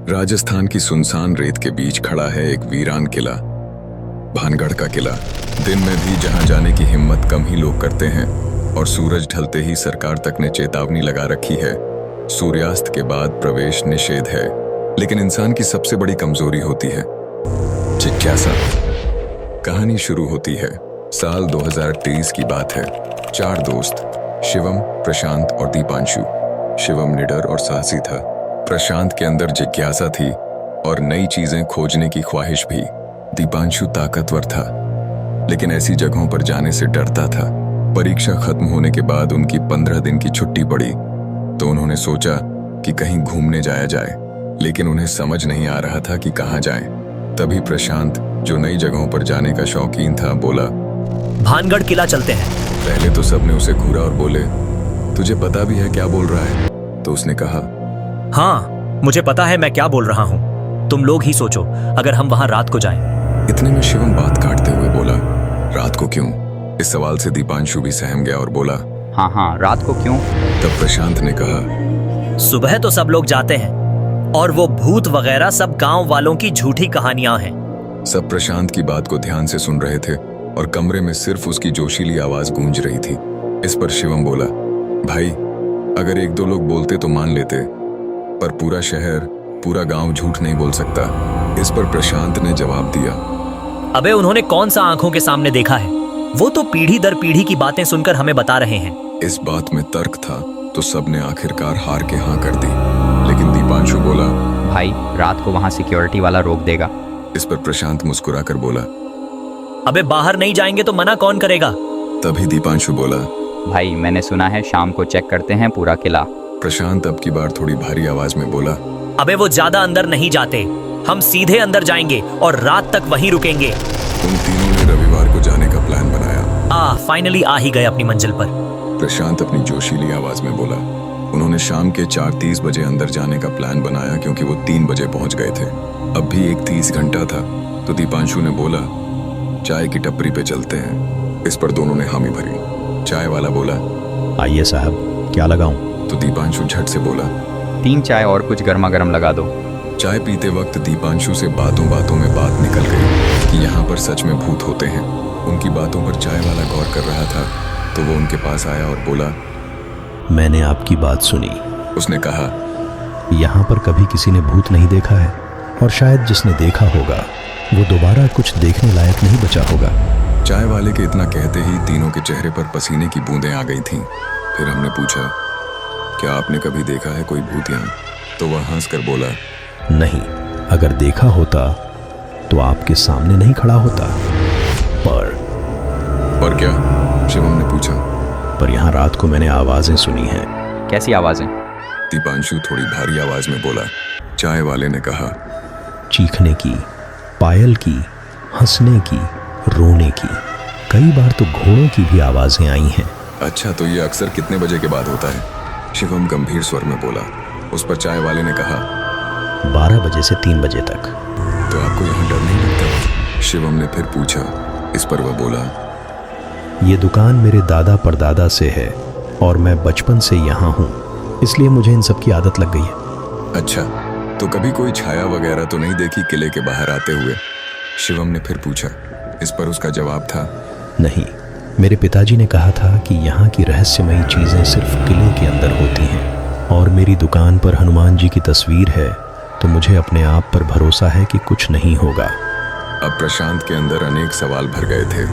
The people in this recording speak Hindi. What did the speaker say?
राजस्थान की सुनसान रेत के बीच खड़ा है एक वीरान किला, भानगढ़ का किला। दिन में भी जहां जाने की हिम्मत कम ही लोग करते हैं और सूरज ढलते ही सरकार तक ने चेतावनी लगा रखी है, सूर्यास्त के बाद प्रवेश निषेध है। लेकिन इंसान की सबसे बड़ी कमजोरी होती है जिज्ञासा। कहानी शुरू होती है साल 2023 की बात है। 4 दोस्त, शिवम, प्रशांत और दीपांशु। शिवम निडर और साहसी था, प्रशांत के अंदर जिज्ञासा थी और नई चीजें खोजने की ख्वाहिश भी। दीपांशु ताकतवर था लेकिन ऐसी जगहों पर जाने से डरता था। परीक्षा खत्म होने के बाद उनकी 15 दिन की छुट्टी पड़ी तो उन्होंने सोचा कि कहीं घूमने जाया जाए, लेकिन उन्हें समझ नहीं आ रहा था कि कहाँ जाएं। तभी प्रशांत, जो नई जगहों पर जाने का शौकीन था, बोला, भानगढ़ किला चलते हैं। पहले तो सबने उसे घूरा और बोले, तुझे पता भी है क्या बोल रहा है? तो उसने कहा, हाँ, मुझे पता है मैं क्या बोल रहा हूँ। तुम लोग ही सोचो, अगर हम वहां रात को जाएं। इतने में शिवम बात काटते हुए बोला, रात को क्यों? इस सवाल से दीपांशु भी सहम गया और बोला, हाँ, रात को क्यों? तब प्रशांत ने कहा, सुबह तो सब लोग जाते हैं और वो भूत वगैरह सब गांव वालों की झूठी कहानियां हैं। सब प्रशांत की बात को ध्यान से सुन रहे थे और कमरे में सिर्फ उसकी जोशीली आवाज गूंज रही थी। इस पर शिवम बोला, भाई, अगर 1-2 लोग बोलते तो मान लेते, पर पूरा शहर, पूरा गांव झूठ नहीं बोल सकता। इस पर प्रशांत ने जवाब दिया, अबे उन्होंने कौन सा आंखों के सामने देखा है? वो तो पीढ़ी दर पीढ़ी की बातें सुनकर हमें बता रहे हैं। इस बात में तर्क था तो सबने आखिरकार हार के हाँ कर दी। लेकिन दीपांशु बोला, भाई, रात को वहाँ सिक्योरिटी वाला रोक देगा। इस पर प्रशांत मुस्कुरा कर बोला, अबे बाहर नहीं जाएंगे तो मना कौन करेगा? तभी दीपांशु बोला, भाई, मैंने सुना है शाम को चेक करते हैं पूरा किला। प्रशांत अब की बार थोड़ी भारी आवाज में बोला, अबे वो ज्यादा अंदर नहीं जाते, हम सीधे अंदर जाएंगे और रात तक वहीं रुकेंगे। उन तीनों ने रविवार को जाने का प्लान बनाया। फाइनली आ ही गए अपनी मंजिल पर। प्रशांत अपनी जोशीली आवाज में बोला, उन्होंने शाम के 4:30 बजे अंदर जाने का प्लान बनाया क्योंकि वो 3 बजे पहुंच गए थे। अब भी 1:30 घंटा था तो दीपांशु ने बोला, चाय की टपरी पे चलते हैं। इस पर दोनों ने हामी भरी। चाय वाला बोला, आइए साहब, क्या लगाऊं? तो दीपांशु झट से बोला, 3 चाय और कुछ गर्मा गर्म लगा दो। चाय पीते वक्त दीपांशु से बातों बातों में बात निकल गई कि यहाँ पर सच में भूत होते हैं। उनकी बातों पर चाय वाला गौर कर रहा था तो वो उनके पास आया और बोला, मैंने आपकी बात सुनी। उसने कहा, यहाँ पर कभी किसी ने भूत नहीं देखा है और शायद जिसने देखा होगा वो दोबारा कुछ देखने लायक नहीं बचा होगा। चाय वाले के इतना कहते ही तीनों के चेहरे पर पसीने की बूंदें आ गई थीं। फिर हमने पूछा, क्या आपने कभी देखा है कोई भूत यहाँ? तो वह हंसकर बोला, नहीं, अगर देखा होता तो आपके सामने नहीं खड़ा होता। पर क्या? शिवम ने पूछा। पर यहाँ रात को मैंने आवाजें सुनी हैं। कैसी आवाजें? दीपांशु थोड़ी भारी आवाज में बोला। चाय वाले ने कहा, चीखने की, पायल की, हंसने की, रोने की, कई बार तो घोड़ों की भी आवाजें आई हैं। अच्छा, तो ये अक्सर कितने बजे के बाद होता है? शिवम गंभीर स्वर में बोला। उस पर चाय वाले ने कहा, 12 बजे से 3 बजे तक। तो आपको यहाँ डर नहीं लगता? शिवम ने फिर पूछा। इस पर वह बोला, ये दुकान मेरे दादा परदादा से है और मैं बचपन से यहाँ हूँ, इसलिए मुझे इन सब की आदत लग गई है। अच्छा, तो कभी कोई छाया वगैरह तो नहीं देखी किले के बाहर आते हुए? शिवम ने फिर पूछा। इस पर उसका जवाब था, नहीं, मेरे पिताजी ने कहा था कि यहाँ की रहस्यमयी चीजें सिर्फ किले के अंदर होती हैं और मेरी दुकान पर हनुमान जी की तस्वीर है तो मुझे अपने आप पर भरोसा है कि कुछ नहीं होगा। अब प्रशांत के अंदर अनेक सवाल भर गए थे।